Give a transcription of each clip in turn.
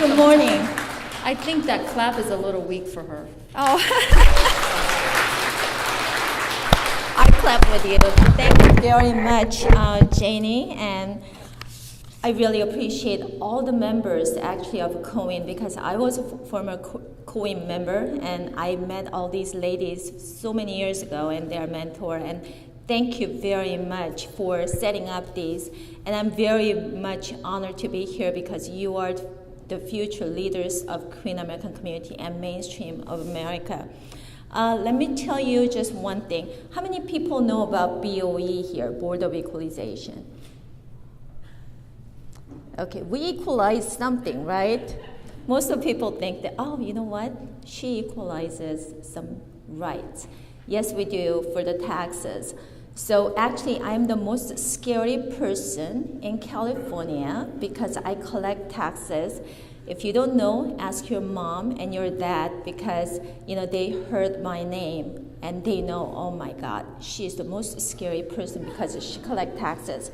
Good morning. I think that clap is a little weak for her. Oh. I clap with you. Thank you very much, Janie, and I really appreciate all the members actually of COIN, because I was a former COIN member and I met all these ladies so many years ago and their mentor, and thank you very much for setting up these, and I'm very much honored to be here because you are the future leaders of Korean American community and mainstream of America. Let me tell you just one thing. How many people know about BOE here, Board of Equalization? Okay, we equalize something, right? Most of people think that, oh, you know what? She equalizes some rights. Yes, we do for the taxes. So actually, I'm the most scary person in California because I collect taxes. If you don't know, ask your mom and your dad, because they heard my name and they know, oh my God, she's the most scary person because she collects taxes.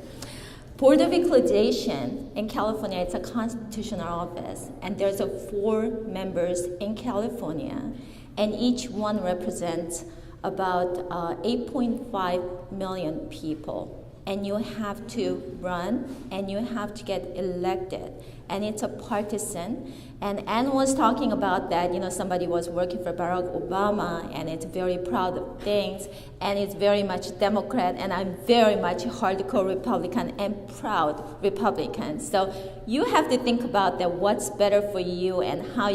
Board of Equalization in California, it's a constitutional office, and there's 4 members in California, and each one represents about 8.5 million people. And you have to run, and you have to get elected, and it's a partisan. And Ann was talking about that, somebody was working for Barack Obama, and it's very proud of things, and it's very much Democrat, and I'm very much hardcore Republican and proud Republican. So you have to think about that, what's better for you and how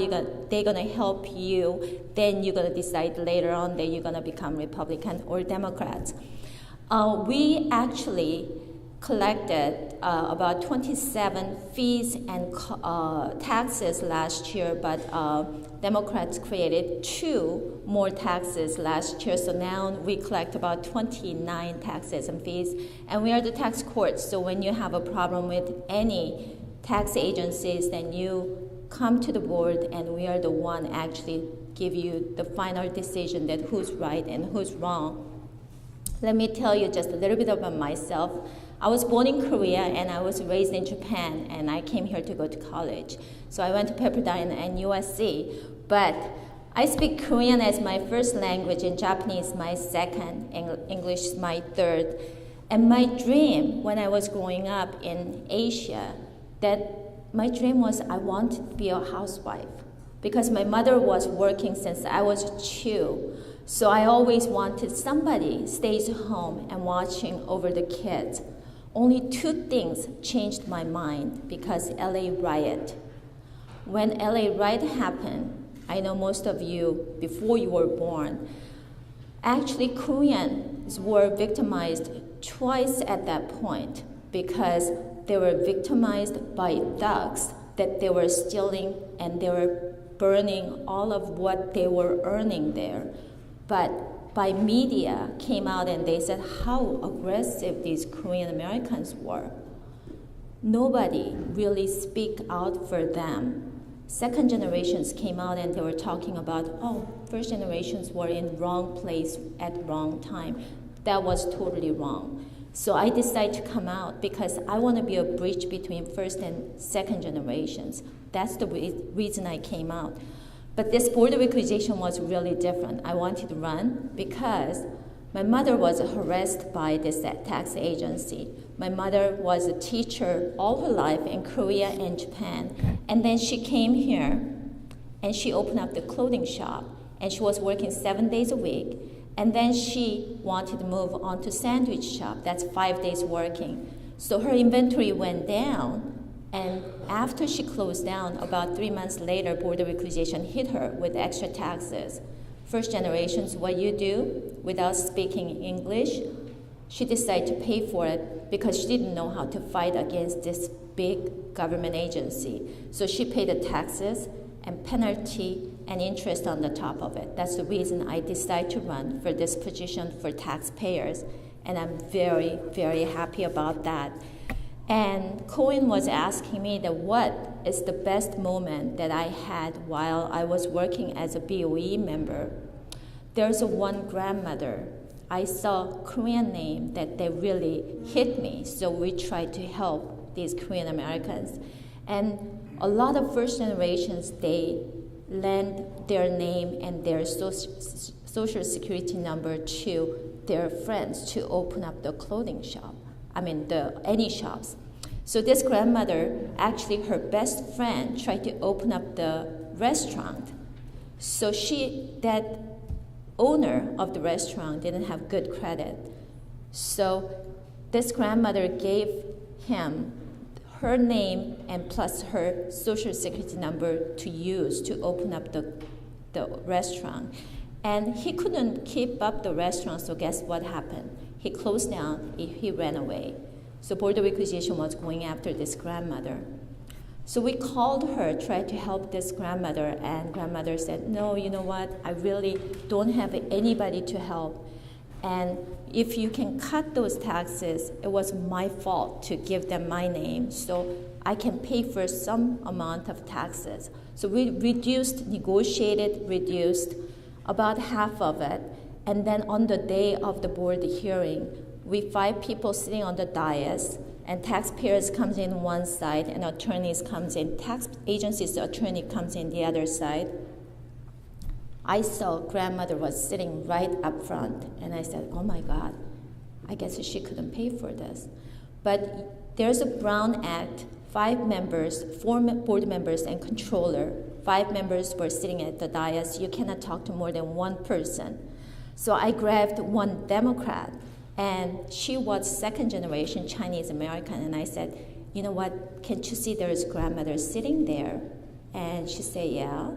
they're gonna help you. Then you're gonna decide later on that you're gonna become Republican or Democrats. We actually collected about 27 fees and taxes last year, but Democrats created 2 more taxes last year. So now we collect about 29 taxes and fees, and we are the tax court. So when you have a problem with any tax agencies, then you come to the board, and we are the one actually give you the final decision that who's right and who's wrong. Let me tell you just a little bit about myself. I was born in Korea and I was raised in Japan, and I came here to go to college. So I went to Pepperdine and USC, but I speak Korean as my first language and Japanese my second, English my third. And my dream when I was growing up in Asia, my dream was I wanted to be a housewife, because my mother was working since I was 2. So I always wanted somebody stays home and watching over the kids. Only 2 things changed my mind because LA riot. When LA riot happened, I know most of you, before you were born, actually Koreans were victimized twice at that point, because they were victimized by thugs that they were stealing, and they were burning all of what they were earning there. But by media came out and they said how aggressive these Korean Americans were. Nobody really speak out for them. Second generations came out and they were talking about, first generations were in wrong place at wrong time. That was totally wrong. So I decided to come out because I want to be a bridge between first and second generations. That's the reason I came out. But this Board of Equalization was really different. I wanted to run because my mother was harassed by this tax agency. My mother was a teacher all her life in Korea and Japan. And then she came here and she opened up the clothing shop, and she was working 7 days a week. And then she wanted to move on to sandwich shop. That's 5 days working. So her inventory went down. And after she closed down, about 3 months later, Board of Equalization hit her with extra taxes. First generations, what you do without speaking English, she decided to pay for it because she didn't know how to fight against this big government agency. So she paid the taxes and penalty and interest on the top of it. That's the reason I decided to run for this position for taxpayers. And I'm very, very happy about that. And COIN was asking me that what is the best moment that I had while I was working as a BOE member. There's one grandmother. I saw Korean name that they really hit me, so we tried to help these Korean Americans. And a lot of first generations, they lend their name and their social security number to their friends to open up the clothing shop. Any shops. So this grandmother, actually her best friend, tried to open up the restaurant. So that owner of the restaurant didn't have good credit. So this grandmother gave him her name and plus her social security number to use to open up the restaurant. And he couldn't keep up the restaurant, so guess what happened? He closed down, he ran away. So Board of Acquisition was going after this grandmother. So we called her, tried to help this grandmother, and grandmother said, no, you know what, I really don't have anybody to help. And if you can cut those taxes, it was my fault to give them my name, so I can pay for some amount of taxes. So we negotiated, reduced about half of it, and then on the day of the board hearing, we 5 people sitting on the dais, and taxpayers comes in one side, and attorneys comes in, tax agency's attorney comes in the other side. I saw grandmother was sitting right up front, and I said, oh my God, I guess she couldn't pay for this. But there's a Brown Act, 5 members, 4 board members and controller, 5 members were sitting at the dais. You cannot talk to more than 1 person. So I grabbed one Democrat, and she was second generation Chinese American, and I said, you know what, can't you see there's grandmother sitting there? And she said, yeah.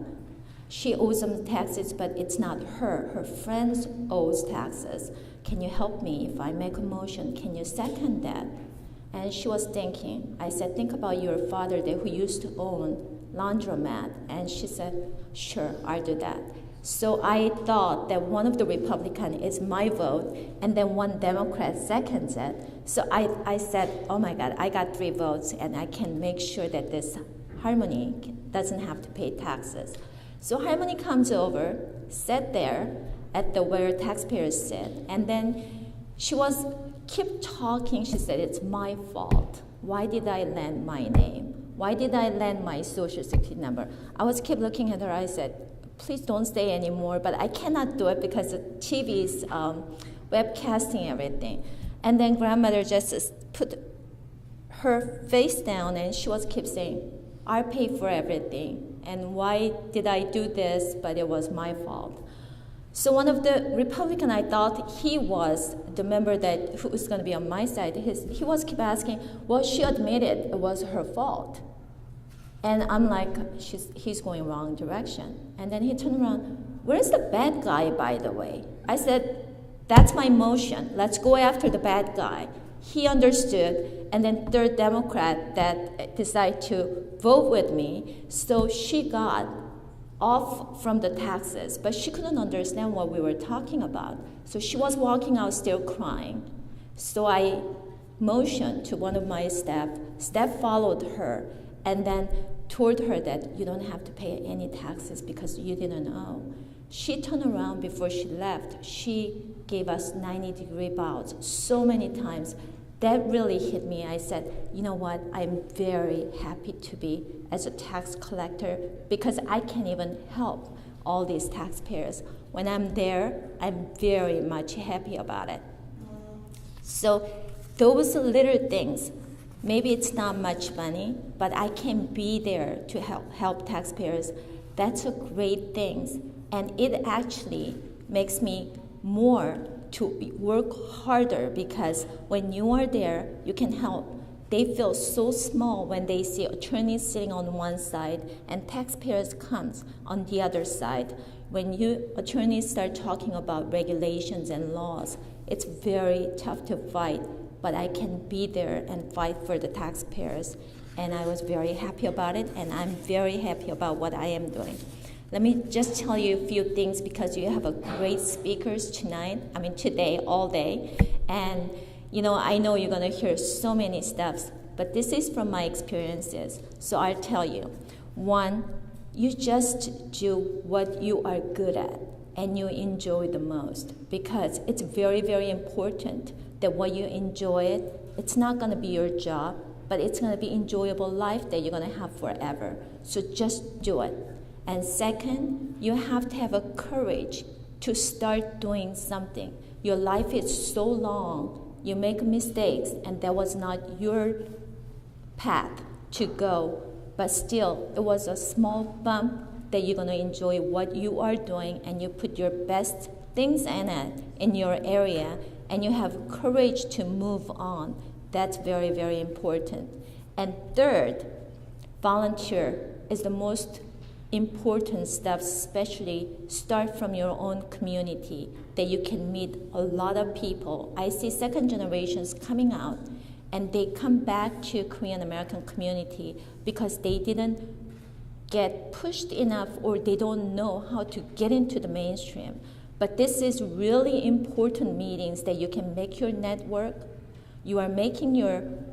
She owes some taxes, but it's not her. Her friends owes taxes. Can you help me if I make a motion? Can you second that? And she was thinking. I said, think about your father there who used to own laundromat. And she said, sure, I'll do that. So I thought that one of the Republican is my vote, and then one Democrat seconds it. So I said, oh my God, I got 3 votes, and I can make sure that this Harmony doesn't have to pay taxes. So Harmony comes over, sat there at where taxpayers sit, and then she kept talking. She said, it's my fault. Why did I lend my name? Why did I lend my social security number? I kept looking at her. I said, please don't say anymore, but I cannot do it because the TV is webcasting everything. And then grandmother just put her face down, and she kept saying, I'll pay for everything. And why did I do this? But it was my fault. So one of the Republican, I thought he was the member who was going to be on my side. He keep asking, well, she admitted it was her fault. And I'm like, he's going wrong direction. And then he turned around, where's the bad guy, by the way? I said, that's my motion. Let's go after the bad guy. He understood, and then third Democrat that decided to vote with me, so she got off from the taxes, but she couldn't understand what we were talking about. So she was walking out still crying. So I motioned to one of my staff followed her, and then told her that you don't have to pay any taxes because you didn't know. She turned around before she left. She gave us 90-degree bows so many times. That really hit me. I said, you know what, I'm very happy to be as a tax collector because I can't even help all these taxpayers. When I'm there, I'm very much happy about it. So those little things, maybe it's not much money, but I can be there to help taxpayers. That's a great thing. And it actually makes me more to work harder because when you are there, you can help. They feel so small when they see attorneys sitting on one side and taxpayers comes on the other side. When attorneys start talking about regulations and laws, it's very tough to fight, but I can be there and fight for the taxpayers. And I was very happy about it, and I'm very happy about what I am doing. Let me just tell you a few things because you have a great speakers today, all day. And, I know you're going to hear so many stuff, but this is from my experiences. So I'll tell you. 1, you just do what you are good at and you enjoy the most because it's very, very important that what you enjoy it's not going to be your job. but it's going to be enjoyable life that you're going to have forever. So just do it. And second, you have to have a courage to start doing something. Your life is so long, you make mistakes, and that was not your path to go, but still, it was a small bump that you're going to enjoy what you are doing, and you put your best things in it, in your area, and you have courage to move on. That's very, very important. And third, volunteer is the most important step, especially start from your own community, that you can meet a lot of people. I see second generations coming out, and they come back to Korean American community because they didn't get pushed enough, or they don't know how to get into the mainstream. But this is really important meetings that you can make your network. You are making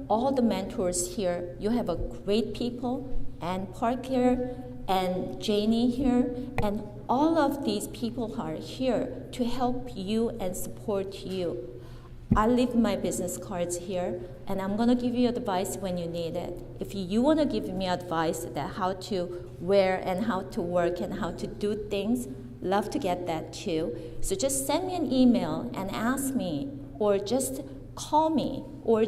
all the mentors here. You have a great people, and Park here, and Janie here, and all of these people are here to help you and support you. I leave my business cards here, and I'm going to give you advice when you need it. If you want to give me advice that how to wear and how to work and how to do things, love to get that too. So just send me an email and ask me, or just call me. Or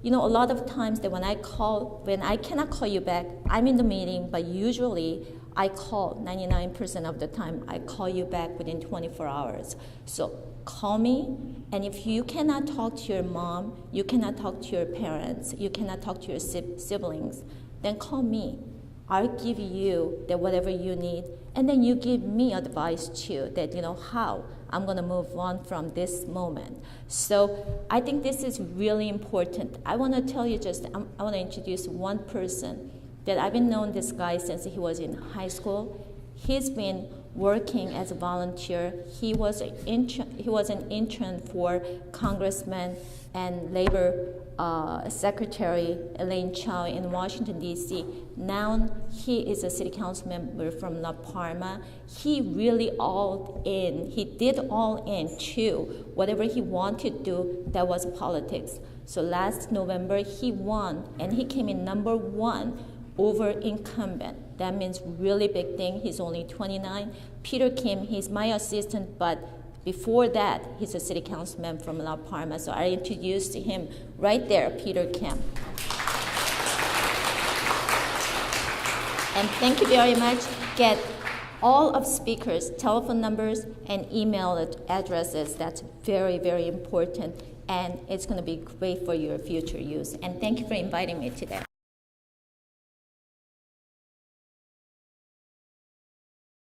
a lot of times that when I cannot call you back, I'm in the meeting, but usually I call 99% of the time. I call you back within 24 hours. So call me, and if you cannot talk to your mom, you cannot talk to your parents, you cannot talk to your siblings, then call me. I'll give you whatever you need, and then you give me advice too, that how I'm going to move on from this moment. So I think this is really important. I want to tell you I want to introduce one person that I've been knowing this guy since he was in high school. He's been working as a volunteer. He was an intern for Congressman and Labor Secretary Elaine Chao in Washington, D.C. Now he is a city council member from La Palma. He really all in. He did all in too. Whatever he wanted to do, that was politics. So last November he won, and he came in number 1 over incumbent. That means really big thing. He's only 29. Peter Kim, he's my assistant, but before that, he's a city councilman from La Palma. So I introduced him right there, Peter Kim. And thank you very much. Get all of speakers' telephone numbers and email addresses. That's very, very important. And it's going to be great for your future use. And thank you for inviting me today.